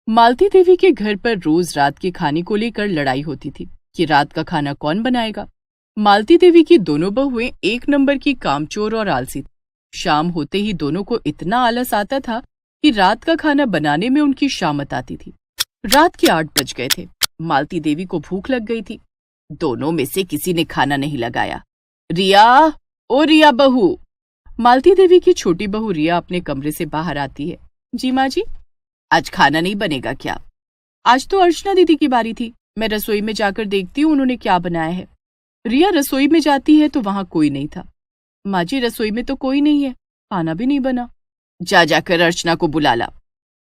मालती देवी के घर पर रोज रात के खाने को लेकर लड़ाई होती थी कि रात का खाना कौन बनाएगा। मालती देवी की दोनों बहुएं एक नंबर की कामचोर और आलसी थी। शाम होते ही दोनों को इतना आलस आता था कि रात का खाना बनाने में उनकी शामत आती थी। रात के 8 बज गए थे। मालती देवी को भूख लग गई थी। दोनों में से किसी ने खाना नहीं लगाया। रिया, ओ रिया बहू। मालती देवी की छोटी बहू रिया अपने कमरे से बाहर आती है। जी माँ जी। आज खाना नहीं बनेगा क्या? आज तो अर्चना दीदी की बारी थी, मैं रसोई में जाकर देखती हूँ उन्होंने क्या बनाया है। रिया रसोई में जाती है तो वहां कोई नहीं था। माँ जी, रसोई में तो कोई नहीं है, खाना भी नहीं बना। जाकर अर्चना को बुला ला।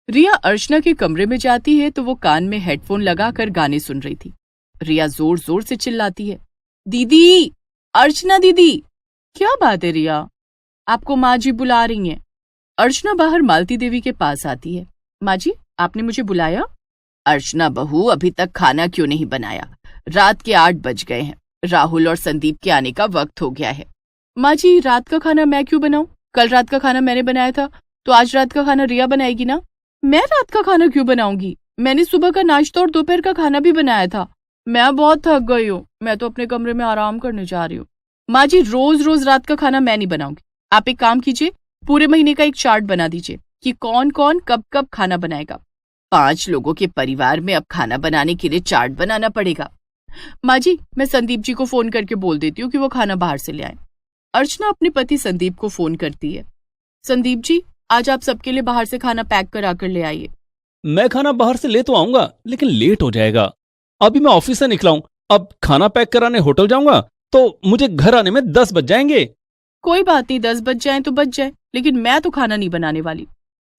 रिया अर्चना के कमरे में जाती है तो वो कान में हेडफोन लगाकर गाने सुन रही थी। रिया जोर जोर से चिल्लाती है, दीदी, अर्चना दीदी। क्या बात है रिया, आपको माँ जी बुला रही हैं। अर्चना बाहर मालती देवी के पास आती है। माँ जी, आपने मुझे बुलाया? अर्चना बहू, अभी तक खाना क्यों नहीं बनाया? रात के 8 बज गए हैं। राहुल और संदीप के आने का वक्त हो गया है। माँ जी, रात का खाना मैं क्यों बनाऊं? कल रात का खाना मैंने बनाया था, तो आज रात का खाना रिया बनाएगी ना। मैं रात का खाना क्यों बनाऊंगी? मैंने सुबह का नाश्ता और दोपहर का खाना भी बनाया था। मैं बहुत थक गई हूँ, मैं तो अपने कमरे में आराम करने जा रही हूँ। माँ जी, रोज रोज रात का खाना मैं नहीं बनाऊंगी। आप एक काम कीजिए, पूरे महीने का एक चार्ट बना दीजिए कि कौन कौन कब कब खाना बनाएगा। 5 लोगों के परिवार में अब खाना बनाने के लिए चार्ट बनाना पड़ेगा। माँ जी, मैं संदीप जी को फोन करके बोल देती हूँ कि वो खाना बाहर से ले आए। अर्चना अपने पति संदीप को फोन करती है। संदीप जी, आज आप सबके लिए बाहर से खाना पैक करा कर ले आइए। मैं खाना बाहर से ले तो आऊंगा, लेकिन लेट हो जाएगा। अभी मैं ऑफिस से निकला हूं, अब खाना पैक कराने होटल जाऊंगा तो मुझे घर आने में 10 बज जाएंगे। कोई बात नहीं, 10 बज जाए तो बज जाए, लेकिन मैं तो खाना नहीं बनाने वाली।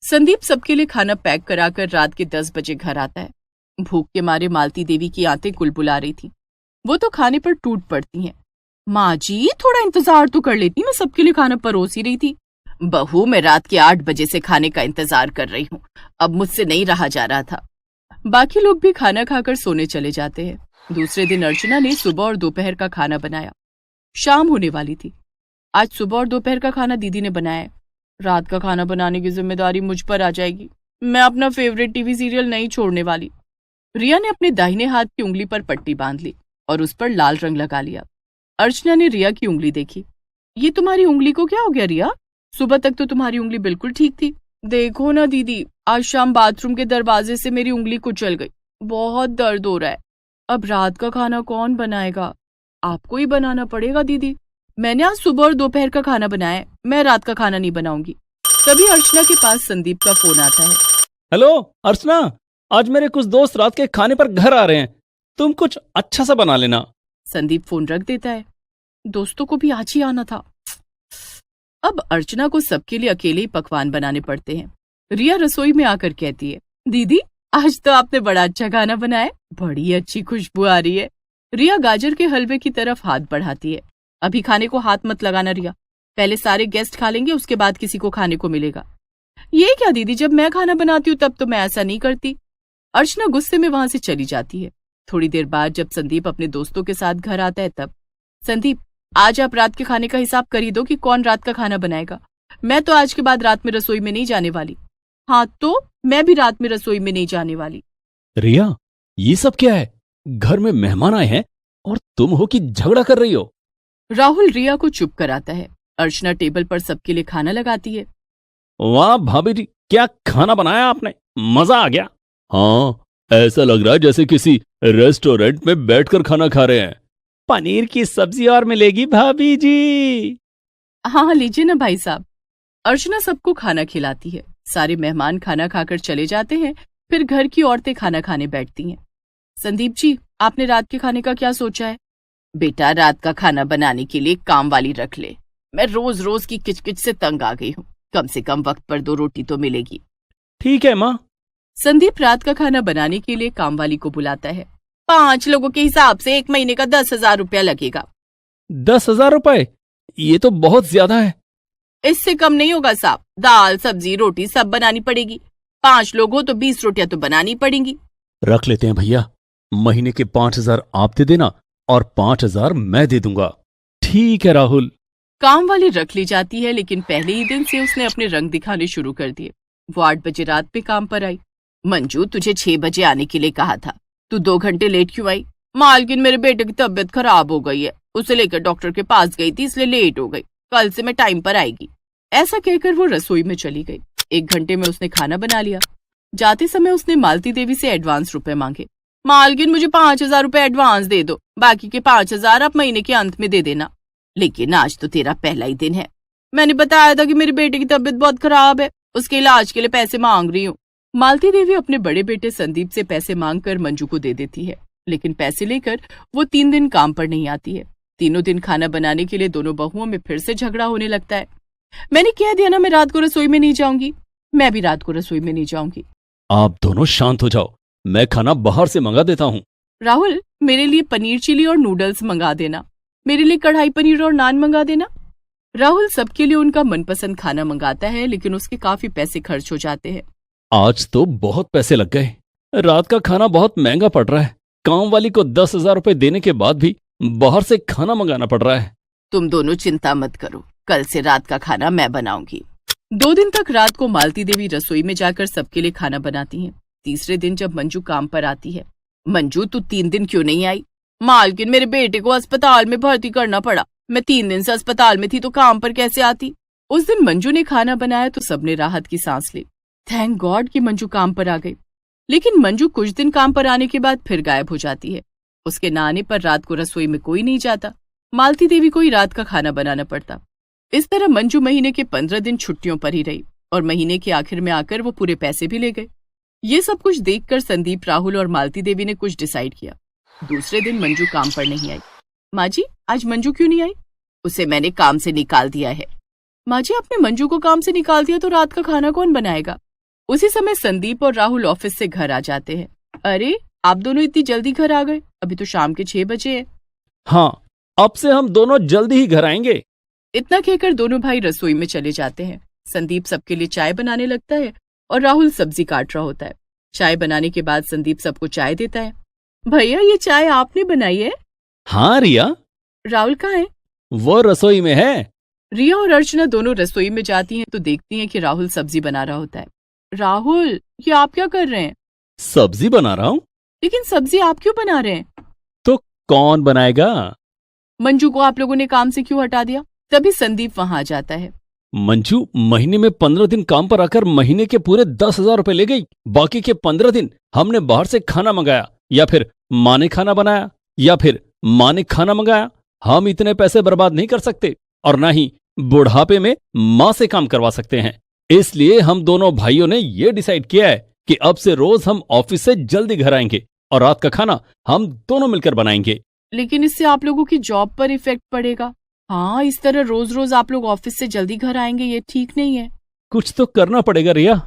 संदीप सबके लिए खाना पैक कराकर रात के 10 बजे घर आता है। भूख के मारे मालती देवी की आंतें कुलबुला रही थी। वो तो खाने पर टूट पड़ती हैं। माँ जी, थोड़ा इंतजार तो कर लेती, मैं सबके लिए खाना परोस ही रही थी। बहू, मैं रात के 8 बजे से खाने का इंतजार कर रही हूँ, अब मुझसे नहीं रहा जा रहा था। बाकी लोग भी खाना खाकर सोने चले जाते हैं। दूसरे दिन अर्चना ने सुबह और दोपहर का खाना बनाया। शाम होने वाली थी। आज सुबह और दोपहर का खाना दीदी ने बनाया है। रात का खाना बनाने की जिम्मेदारी मुझ पर आ जाएगी। मैं अपना फेवरेट टीवी सीरियल नहीं छोड़ने वाली। रिया ने अपने दाहिने हाथ की उंगली पर पट्टी बांध ली और उस पर लाल रंग लगा लिया। अर्चना ने रिया की उंगली देखी। ये तुम्हारी उंगली को क्या हो गया रिया? सुबह तक तो तुम्हारी उंगली बिल्कुल ठीक थी। देखो ना दीदी, आज शाम बाथरूम के दरवाजे से मेरी उंगली कुचल गई, बहुत दर्द हो रहा है। अब रात का खाना कौन बनाएगा? आपको ही बनाना पड़ेगा दीदी। मैंने आज सुबह और दोपहर का खाना बनाया है, मैं रात का खाना नहीं बनाऊंगी। तभी अर्चना के पास संदीप का फोन आता है। हेलो अर्चना, आज मेरे कुछ दोस्त रात के खाने पर घर आ रहे हैं, तुम कुछ अच्छा सा बना लेना। संदीप फोन रख देता है। दोस्तों को भी आज ही आना था। अब अर्चना को सबके लिए अकेले ही पकवान बनाने पड़ते हैं। रिया रसोई में आकर कहती है, दीदी, आज तो आपने बड़ा अच्छा खाना बनाया, बड़ी अच्छी खुशबू आ रही है। रिया गाजर के हलवे की तरफ हाथ बढ़ाती है। अभी खाने को हाथ मत लगाना रिया, पहले सारे गेस्ट खा लेंगे, उसके बाद किसी को खाने को मिलेगा। ये क्या दीदी, जब मैं खाना बनाती हूँ तब तो मैं ऐसा नहीं करती। अर्चना गुस्से में वहां से चली जाती है। थोड़ी देर बाद जब संदीप अपने दोस्तों के साथ घर आता है तब, संदीप, आज आप रात के खाने का हिसाब कर ही दो कि कौन रात का खाना बनाएगा। मैं तो आज के बाद रात में रसोई में नहीं जाने वाली। हाँ, तो मैं भी रात में रसोई में नहीं जाने वाली। रिया, ये सब क्या है? घर में मेहमान आए हैं और तुम हो कि झगड़ा कर रही हो? राहुल रिया को चुप कराता है। अर्चना टेबल पर सबके लिए खाना लगाती है। वाह भाभी जी, क्या खाना बनाया आपने, मजा आ गया। हाँ, ऐसा लग रहा है जैसे किसी रेस्टोरेंट में बैठकर खाना खा रहे हैं। पनीर की सब्जी और मिलेगी भाभी जी। हाँ लीजिए ना भाई साहब। अर्चना सबको खाना खिलाती है। सारे मेहमान खाना खाकर चले जाते हैं। फिर घर की औरतें खाना खाने बैठती हैं। संदीप जी, आपने रात के खाने का क्या सोचा है? बेटा, रात का खाना बनाने के लिए काम वाली रख ले। मैं रोज रोज की किचकिच से तंग आ गई हूँ, कम से कम वक्त पर 2 रोटी तो मिलेगी। ठीक है माँ। संदीप रात का खाना बनाने के लिए काम वाली को बुलाता है। 5 लोगों के हिसाब से 1 महीने का 10,000 रुपया लगेगा। 10,000 रुपए? ये तो बहुत ज्यादा है। इससे कम नहीं होगा साहब, दाल सब्जी रोटी सब बनानी पड़ेगी। 5 लोग हो तो 20 रोटियां तो बनानी पड़ेंगी। रख लेते हैं भैया, महीने के 5,000 आप दे देना और 5,000 मैं दे दूंगा। ठीक है राहुल। काम वाली रख ली जाती है, लेकिन पहले ही दिन से उसने अपने रंग दिखाने शुरू कर दिए। वो 8 बजे रात पे काम पर आई। मंजू, तुझे 6 बजे आने के लिए कहा था, तू 2 घंटे लेट क्यों आई? मालकिन, मेरे बेटे की तबीयत खराब हो गई है, उसे लेकर डॉक्टर के पास गई थी, इसलिए लेट हो गई, कल से मैं टाइम पर आएगी। ऐसा कहकर वो रसोई में चली गई। 1 घंटे में उसने खाना बना लिया। जाते समय उसने मालती देवी से एडवांस रुपए मांगे। मालकिन, मुझे 5,000 रुपए एडवांस दे दो, बाकी के 5,000 आप महीने के अंत में दे देना। लेकिन आज तो तेरा पहला ही दिन है, मैंने बताया था कि मेरे बेटे की तबीयत बहुत खराब है, उसके इलाज के लिए पैसे मांग रही हूँ। मालती देवी अपने बड़े बेटे संदीप से पैसे मांगकर मंजू को दे देती है, लेकिन पैसे लेकर वो 3 दिन काम पर नहीं आती है। तीनों दिन खाना बनाने के लिए दोनों बहुओं में फिर से झगड़ा होने लगता है। मैंने कह दिया ना, मैं रात को रसोई में नहीं जाऊंगी, मैं भी रात को रसोई में नहीं जाऊंगी। आप दोनों शांत हो जाओ, मैं खाना बाहर से मंगा देता हूँ। राहुल, मेरे लिए पनीर चिली और नूडल्स मंगा देना, मेरे लिए कढ़ाई पनीर और नान मंगा देना। राहुल सबके लिए उनका मनपसंद खाना मंगाता है, लेकिन उसके काफी पैसे खर्च हो जाते हैं। आज तो बहुत पैसे लग गए, रात का खाना बहुत महंगा पड़ रहा है। काम वाली को 10,000 रुपए देने के बाद भी बाहर से खाना मंगाना पड़ रहा है। तुम दोनों चिंता मत करो, कल से रात का खाना मैं बनाऊंगी। 2 दिन तक रात को मालती देवी रसोई में जाकर सबके लिए खाना बनाती हैं। तीसरे दिन जब मंजू काम पर आती है, मंजू, तू 3 दिन क्यों नहीं आई? मालकिन, मेरे बेटे को अस्पताल में भर्ती करना पड़ा, मैं 3 दिन से अस्पताल में थी, तो काम पर कैसे आती? उस दिन मंजू ने खाना बनाया तो सबने राहत की सांस ली। थैंक गॉड कि मंजू काम पर आ गई। लेकिन मंजू कुछ दिन काम पर आने के बाद फिर गायब हो जाती है। उसके न आने पर रात को रसोई में कोई नहीं जाता, मालती देवी को ही रात का खाना बनाना पड़ता। इस तरह मंजू महीने के 15 दिन छुट्टियों पर ही रही और महीने के आखिर में आकर वो पूरे पैसे भी ले गए। ये सब कुछ देखकर संदीप, राहुल और मालती देवी ने कुछ डिसाइड किया। दूसरे दिन मंजू काम पर नहीं आई। माँ जी, आज मंजू क्यों नहीं आई? उसे मैंने काम से निकाल दिया है। माँ जी, आपने मंजू को काम से निकाल दिया तो रात का खाना कौन बनाएगा? उसी समय संदीप और राहुल ऑफिस से घर आ जाते हैं। अरे, आप दोनों इतनी जल्दी घर आ गए, अभी तो शाम के 6 बजे है। हाँ, अब से हम दोनों जल्दी ही घर आएंगे। इतना कहकर दोनों भाई रसोई में चले जाते हैं। संदीप सबके लिए चाय बनाने लगता है और राहुल सब्जी काट रहा होता है। चाय बनाने के बाद संदीप सबको चाय देता है। भैया, ये चाय आपने बनाई है? हाँ रिया। राहुल कहाँ है? वो रसोई में है। रिया और अर्चना दोनों रसोई में जाती हैं तो देखती हैं कि राहुल सब्जी बना रहा होता है। राहुल, ये आप क्या कर रहे हैं? सब्जी बना रहा हूँ। लेकिन सब्जी आप क्यों बना रहे हैं? तो कौन बनाएगा? मंजू को आप लोगों ने काम से क्यों हटा दिया? तभी संदीप वहां आ जाता है। मंजू महीने में 15 दिन काम पर आकर महीने के पूरे 10,000 रुपए ले गई। बाकी के 15 दिन हमने बाहर से खाना मंगाया, या फिर माँ ने खाना बनाया, या फिर माँ ने खाना मंगाया। हम इतने पैसे बर्बाद नहीं कर सकते और ना ही बुढ़ापे में माँ से काम करवा सकते हैं। इसलिए हम दोनों भाइयों ने ये डिसाइड किया है कि अब से रोज हम ऑफिस से जल्दी घर आएंगे और रात का खाना हम दोनों मिलकर बनाएंगे। लेकिन इससे आप लोगों की जॉब पर इफेक्ट पड़ेगा। हाँ, इस तरह रोज रोज आप लोग ऑफिस से जल्दी घर आएंगे, ये ठीक नहीं है। कुछ तो करना पड़ेगा रिया,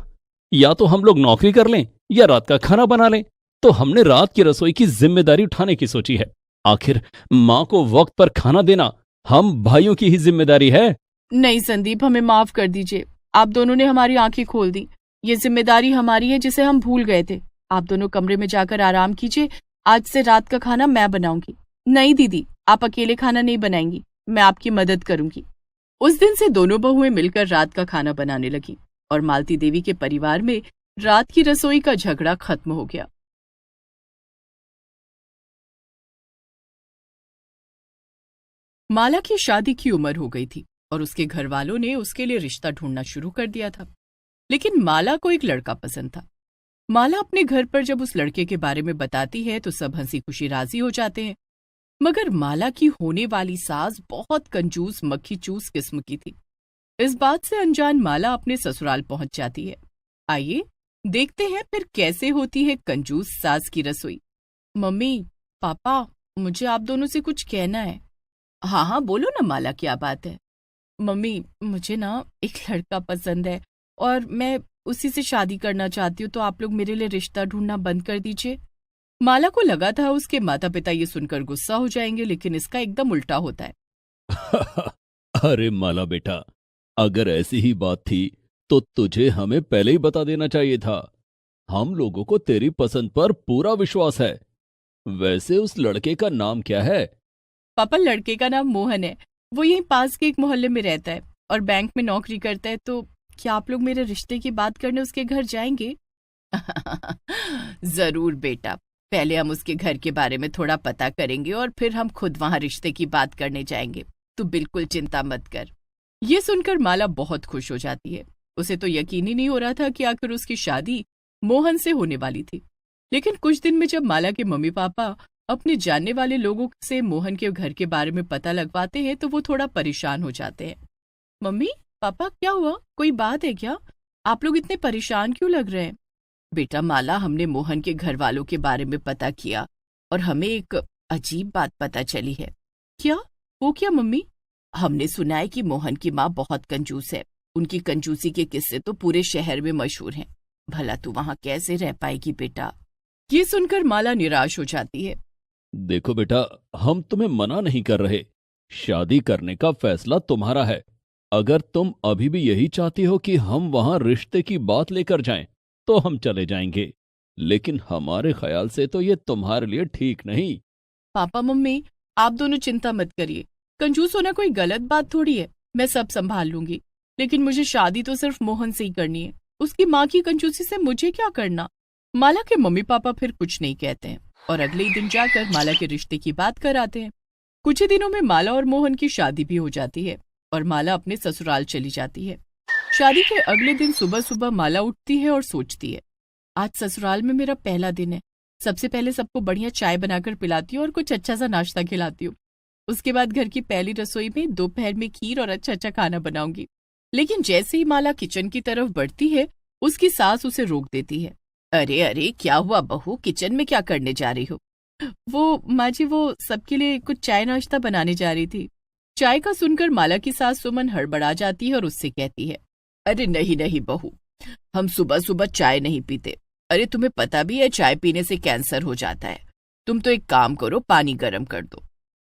या तो हम लोग नौकरी कर लें या रात का खाना बना लें। तो हमने रात की रसोई की जिम्मेदारी उठाने की सोची है। आखिर माँ को वक्त पर खाना देना हम भाइयों की ही जिम्मेदारी है। नहीं संदीप, हमें माफ कर दीजिए, आप दोनों ने हमारी आंखें खोल दी। ये जिम्मेदारी हमारी है जिसे हम भूल गए थे। आप दोनों कमरे में जाकर आराम कीजिए, आज से रात का खाना मैं बनाऊंगी। नहीं दीदी, आप अकेले खाना नहीं बनाएंगी, मैं आपकी मदद करूंगी। उस दिन से दोनों बहुएं मिलकर रात का खाना बनाने लगी और मालती देवी के परिवार में रात की रसोई का झगड़ा खत्म हो गया। माला की शादी की उम्र हो गई थी और उसके घर वालों ने उसके लिए रिश्ता ढूंढना शुरू कर दिया था। लेकिन माला को एक लड़का पसंद था। माला अपने घर पर जब उस लड़के के बारे में बताती है तो सब हंसी खुशी राजी हो जाते हैं। मगर माला की होने वाली सास बहुत कंजूस मक्खी चूस किस्म की थी। इस बात से अनजान माला अपने ससुराल पहुंच जाती है। आइए देखते हैं फिर कैसे होती है कंजूस सास की रसोई। मम्मी, पापा, मुझे आप दोनों से कुछ कहना है। हाँ हाँ, बोलो ना माला, क्या बात है? मम्मी, मुझे ना एक लड़का पसंद है और मैं उसी से शादी करना चाहती हूँ, तो आप लोग मेरे लिए रिश्ता ढूंढना बंद कर दीजिए। माला को लगा था उसके माता पिता ये सुनकर गुस्सा हो जाएंगे, लेकिन इसका एकदम उल्टा होता है। अरे माला बेटा, अगर ऐसी ही बात थी तो तुझे हमें पहले ही बता देना चाहिए था। हम लोगों को तेरी पसंद पर पूरा विश्वास है। वैसे उस लड़के का नाम क्या है? पापा, लड़के का नाम मोहन है। वो यहीं पास के एक मोहल्ले में रहता है और बैंक में नौकरी करता है। तो क्या आप लोग मेरे रिश्ते की बात करने उसके घर जाएंगे? जरूर बेटा, पहले हम उसके घर के बारे में थोड़ा पता करेंगे और फिर हम खुद वहां रिश्ते की बात करने जाएंगे। तू बिल्कुल चिंता मत कर। ये सुनकर माला बहुत खुश हो जाती है। उसे तो यकीन ही नहीं हो रहा था कि आखिर उसकी शादी मोहन से होने वाली थी। लेकिन कुछ दिन में जब माला के मम्मी पापा अपने जानने वाले लोगों से मोहन के घर के बारे में पता लगवाते हैं तो वो थोड़ा परेशान हो जाते हैं। मम्मी पापा, क्या हुआ? कोई बात है क्या? आप लोग इतने परेशान क्यों लग रहे हैं? बेटा माला, हमने मोहन के घर वालों के बारे में पता किया और हमें एक अजीब बात पता चली है। क्या? वो क्या मम्मी? हमने सुना है कि मोहन की माँ बहुत कंजूस है। उनकी कंजूसी के किस्से तो पूरे शहर में मशहूर हैं। भला तू वहां कैसे रह पाएगी बेटा? ये सुनकर माला निराश हो जाती है। देखो बेटा, हम तुम्हें मना नहीं कर रहे। शादी करने का फैसला तुम्हारा है। अगर तुम अभी भी यही चाहती हो कि हम वहां रिश्ते की बात लेकर जाएं, तो हम चले जाएंगे। लेकिन हमारे ख्याल से तो ये तुम्हारे लिए ठीक नहीं। पापा मम्मी, आप दोनों चिंता मत करिए। कंजूस होना कोई गलत बात थोड़ी है। मैं सब संभाल लूंगी। लेकिन मुझे शादी तो सिर्फ मोहन से ही करनी है। उसकी माँ की कंजूसी से मुझे क्या करना? माला के मम्मी पापा फिर कुछ नहीं कहते हैं और अगले ही दिन जाकर माला के रिश्ते की बात कराते हैं। कुछ ही दिनों में माला और मोहन की शादी भी हो जाती है और माला अपने ससुराल चली जाती है। शादी के अगले दिन सुबह सुबह माला उठती है और सोचती है, आज ससुराल में मेरा पहला दिन है। सबसे पहले सबको बढ़िया चाय बनाकर पिलाती हूँ और कुछ अच्छा सा नाश्ता खिलाती हूँ। उसके बाद घर की पहली रसोई में दोपहर में खीर और अच्छा अच्छा खाना बनाऊंगी। लेकिन जैसे ही माला किचन की तरफ बढ़ती है, उसकी सास उसे रोक देती है। अरे अरे, क्या हुआ बहू? किचन में क्या करने जा रही हो? वो माँ जी, वो सबके लिए कुछ चाय नाश्ता बनाने जा रही थी। चाय का सुनकर माला की सास सुमन हड़बड़ा जाती है और उससे कहती है, अरे नहीं नहीं बहू, हम सुबह सुबह चाय नहीं पीते। अरे तुम्हें पता भी है चाय पीने से कैंसर हो जाता है। तुम तो एक काम करो, पानी गर्म कर दो।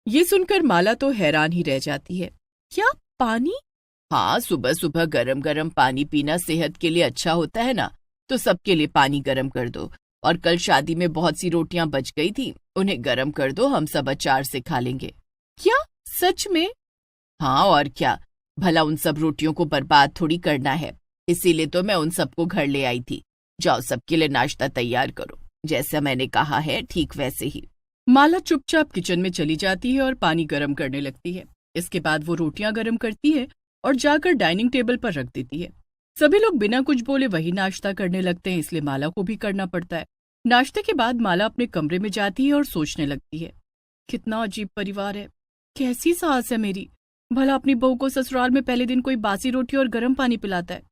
ये सुनकर माला तो हैरान ही रह जाती है। क्या? पानी? हाँ, सुबह सुबह गरम गरम पानी पीना सेहत के लिए अच्छा होता है ना। तो सबके लिए पानी गरम कर दो। और कल शादी में बहुत सी रोटियां बच गई थी, उन्हें गरम कर दो, हम सब अचार से खा लेंगे। क्या? सच में? हाँ और क्या। भला उन सब रोटियों को बर्बाद थोड़ी करना है। इसीलिए तो मैं उन सबको घर ले आई थी। जाओ सबके लिए नाश्ता तैयार करो, जैसा मैंने कहा है ठीक वैसे ही। माला चुपचाप किचन में चली जाती है और पानी गर्म करने लगती है। इसके बाद वो रोटियां गर्म करती है और जाकर डाइनिंग टेबल पर रख देती है। सभी लोग बिना कुछ बोले वही नाश्ता करने लगते हैं, इसलिए माला को भी करना पड़ता है। नाश्ते के बाद माला अपने कमरे में जाती है और सोचने लगती है, कितना अजीब परिवार है। कैसी सास है मेरी। भला अपनी बहू को ससुराल में पहले दिन कोई बासी रोटी और गर्म पानी पिलाता है।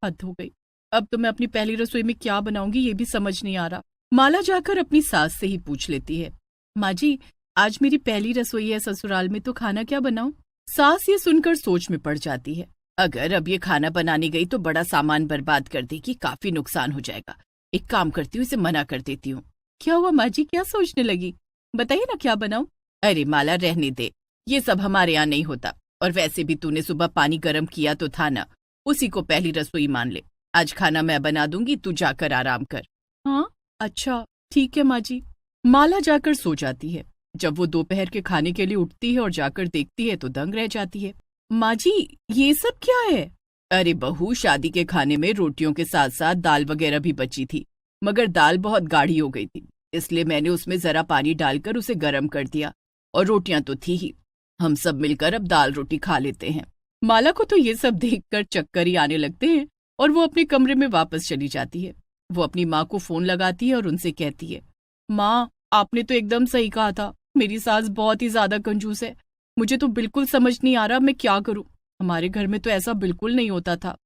हद हो गई। अब तो मैं अपनी पहली रसोई में क्या बनाऊंगी ये भी समझ नहीं आ रहा। माला जाकर अपनी सास से ही पूछ लेती है, माँ जी, आज मेरी पहली रसोई है ससुराल में, तो खाना क्या बनाऊं? सास ये सुनकर सोच में पड़ जाती है। अगर अब ये खाना बनाने गई तो बड़ा सामान बर्बाद कर देगी, काफी नुकसान हो जाएगा। एक काम करती हूँ, इसे मना कर देती हूँ। क्या हुआ माँ जी, क्या सोचने लगी? बताइए ना क्या बनाऊं? अरे माला, रहने दे, ये सब हमारे यहाँ नहीं होता। और वैसे भी तूने सुबह पानी गर्म किया तो था ना, उसी को पहली रसोई मान ले। आज खाना मैं बना दूंगी, तू जाकर आराम कर। हाँ अच्छा ठीक है माँ जी। माला जाकर सो जाती है। जब वो दोपहर के खाने के लिए उठती है और जाकर देखती है तो दंग रह जाती है। माँ जी, ये सब क्या है? अरे बहू, शादी के खाने में रोटियों के साथ साथ दाल वगैरह भी बची थी, मगर दाल बहुत गाढ़ी हो गई थी, इसलिए मैंने उसमें जरा पानी डालकर उसे गर्म कर दिया। और रोटियां तो थी ही, हम सब मिलकर अब दाल रोटी खा लेते हैं। माला को तो ये सब देखकर चक्कर ही आने लगते हैं और वो अपने कमरे में वापस चली जाती है। वो अपनी माँ को फोन लगाती है और उनसे कहती है, माँ, आपने तो एकदम सही कहा था, मेरी सास बहुत ही ज्यादा कंजूस है। मुझे तो बिल्कुल समझ नहीं आ रहा मैं क्या करूं। हमारे घर में तो ऐसा बिल्कुल नहीं होता था।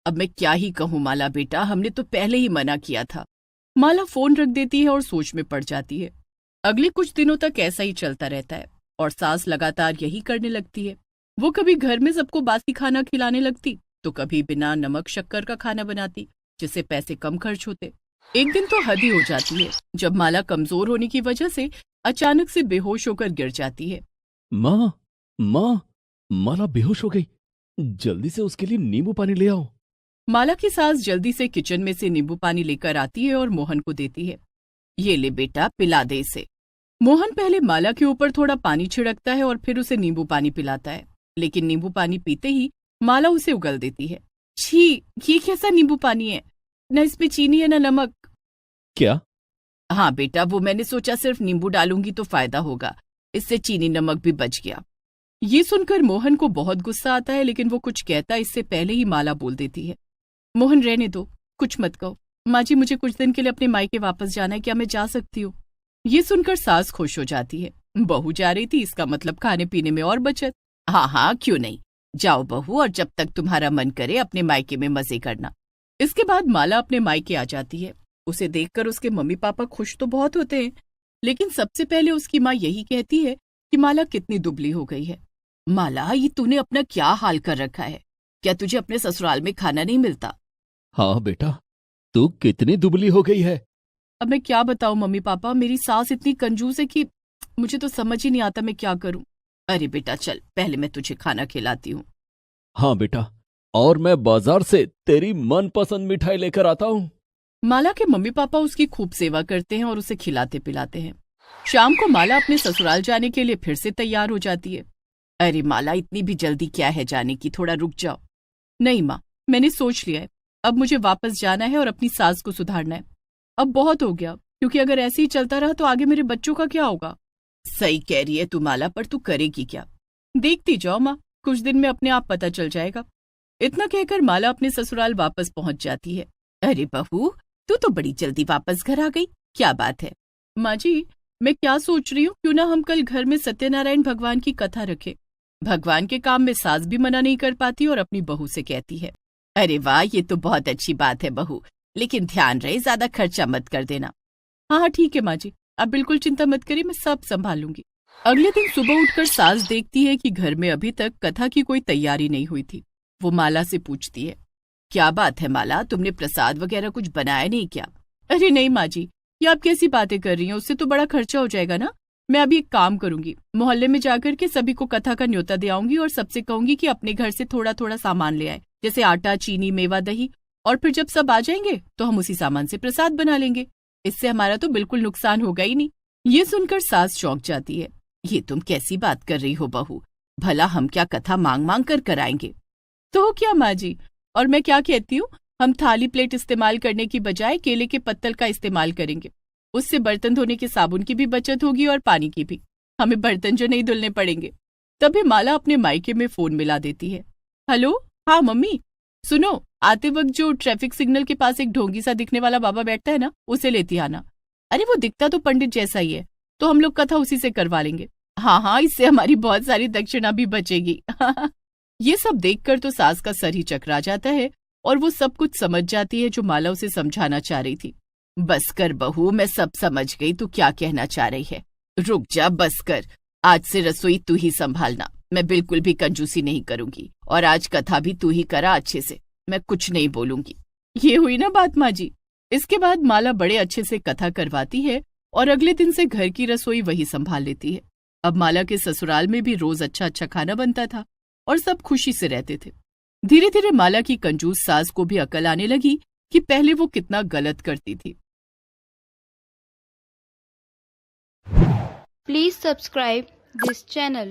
अब मैं क्या ही कहूँ माला बेटा, हमने तो पहले ही मना किया था। माला फोन रख देती है और सोच में पड़ जाती है। अगले कुछ दिनों तक ऐसा ही चलता रहता है और सास लगातार यही करने लगती है। वो कभी घर में सबको बासी खाना खिलाने लगती, तो कभी बिना नमक शक्कर का खाना बनाती, जिससे पैसे कम खर्च होते। एक दिन तो हद ही हो जाती है जब माला कमजोर होने की वजह से अचानक से बेहोश होकर गिर जाती है। माँ, माँ, माला बेहोश हो गई। जल्दी से उसके लिए नींबू पानी ले आओ। माला की सास जल्दी से किचन में से नींबू पानी लेकर आती है और मोहन को देती है। ये ले बेटा, पिला दे इसे। मोहन पहले माला के ऊपर थोड़ा पानी छिड़कता है और फिर उसे नींबू पानी पिलाता है, लेकिन नींबू पानी पीते ही माला उसे उगल देती है। छी, ये कैसा नींबू पानी है? न इसमें चीनी है न नमक, क्या? हाँ बेटा, वो मैंने सोचा सिर्फ नींबू डालूंगी तो फायदा होगा, इससे चीनी नमक भी बच गया। ये सुनकर मोहन को बहुत गुस्सा आता है, लेकिन वो कुछ कहता इससे पहले ही माला बोल देती है, मोहन रहने दो, कुछ मत कहो। माँ जी, मुझे कुछ दिन के लिए अपने मायके वापस जाना है, क्या मैं जा सकती हूँ? ये सुनकर सास खुश हो जाती है, बहू जा रही थी, इसका मतलब खाने पीने में और बचत। हाँ हाँ, क्यों नहीं, जाओ बहू, और जब तक तुम्हारा मन करे अपने मायके में मजे करना। इसके बाद माला अपने मायके आ जाती है। उसे देखकर उसके मम्मी पापा खुश तो बहुत होते हैं, लेकिन सबसे पहले उसकी माँ यही कहती है कि माला कितनी दुबली हो गई है। माला, ये तूने अपना क्या हाल कर रखा है? क्या तुझे अपने ससुराल में खाना नहीं मिलता? हाँ बेटा, तू कितनी दुबली हो गई है। अब मैं क्या बताऊं मम्मी पापा, मेरी सास इतनी कंजूस है कि मुझे तो समझ ही नहीं आता मैं क्या करूं। अरे बेटा चल, पहले मैं तुझे खाना खिलाती हूँ। हाँ बेटा, और मैं बाजार से तेरी मनपसंद मिठाई लेकर आता हूँ। माला के मम्मी पापा उसकी खूब सेवा करते हैं और उसे खिलाते पिलाते हैं। शाम को माला अपने ससुराल जाने के लिए फिर से तैयार हो जाती है। अरे माला, इतनी भी जल्दी क्या है जाने की, थोड़ा रुक जाओ। नहीं माँ, मैंने सोच लिया है, अब मुझे वापस जाना है और अपनी सास को सुधारना है। अब बहुत हो गया, क्योंकि अगर ऐसे ही चलता रहा तो आगे मेरे बच्चों का क्या होगा? सही कह रही है तू माला, पर तू करेगी क्या? देखती जाओ माँ, कुछ दिन में अपने आप पता चल जाएगा। इतना कहकर माला अपने ससुराल वापस पहुंच जाती है। अरे बहू, तू तो बड़ी जल्दी वापस घर आ गई, क्या बात है? माँ जी, मैं क्या सोच रही हूँ, क्यों ना हम कल घर में सत्यनारायण भगवान की कथा रखें। भगवान के काम में सास भी मना नहीं कर पाती और अपनी बहू से कहती है, अरे वाह, ये तो बहुत अच्छी बात है बहू, लेकिन ध्यान रहे ज्यादा खर्चा मत कर देना। हाँ हाँ ठीक है माँ जी, आप बिल्कुल चिंता मत करिए, मैं सब संभाल लूंगी। अगले दिन सुबह उठकर सास देखती है कि घर में अभी तक कथा की कोई तैयारी नहीं हुई थी। वो माला से पूछती है, क्या बात है माला, तुमने प्रसाद वगैरह कुछ बनाया नहीं क्या? अरे नहीं माँ जी, ये आप कैसी बातें कर रही हैं, उससे तो बड़ा खर्चा हो जाएगा ना। मैं अभी एक काम करूंगी, मोहल्ले में जाकर के सभी को कथा का न्योता दे आऊंगी और सबसे कहूंगी कि अपने घर से थोड़ा थोड़ा सामान ले आए, जैसे आटा, चीनी, मेवा, दही, और फिर जब सब आ जाएंगे तो हम उसी सामान से प्रसाद बना लेंगे। इससे हमारा तो बिल्कुल नुकसान होगा ही नहीं। ये सुनकर सास चौंक जाती है, ये तुम कैसी बात कर रही हो बहू, भला हम क्या कथा मांग मांग कर कराएंगे? तो क्या माँ जी, और मैं क्या कहती हूँ, हम थाली प्लेट इस्तेमाल करने की बजाय केले के पत्तल का इस्तेमाल करेंगे। उससे बर्तन धोने के साबुन की भी बचत होगी और पानी की भी, हमें बर्तन जो नहीं धुलने पड़ेंगे। तभी माला अपने मायके में फोन मिला देती है। हेलो, हाँ मम्मी, सुनो, आते वक्त जो ट्रैफिक सिग्नल के पास एक ढोंगी सा दिखने वाला बाबा बैठता है ना, उसे लेती आना। अरे वो दिखता तो पंडित जैसा ही है, तो हम लोग कथा उसी से करवा लेंगे। हाँ हाँ, इससे हमारी बहुत सारी दक्षिणा भी बचेगी। ये सब देखकर तो सास का सर ही चकरा जाता है और वो सब कुछ समझ जाती है जो माला उसे समझाना चाह रही थी। बस कर बहू, मैं सब समझ गई तू क्या कहना चाह रही है। रुक जा, बस कर, आज से रसोई तू ही संभालना, मैं बिल्कुल भी कंजूसी नहीं करूंगी, और आज कथा भी तू ही करा अच्छे से, मैं कुछ नहीं बोलूंगी। ये हुई ना बात माँ जी। इसके बाद माला बड़े अच्छे से कथा करवाती है और अगले दिन से घर की रसोई वही संभाल लेती है। अब माला के ससुराल में भी रोज अच्छा अच्छा खाना बनता था और सब खुशी से रहते थे। धीरे धीरे माला की कंजूस सास को भी अकल आने लगी कि पहले वो कितना गलत करती थी। Please subscribe this channel.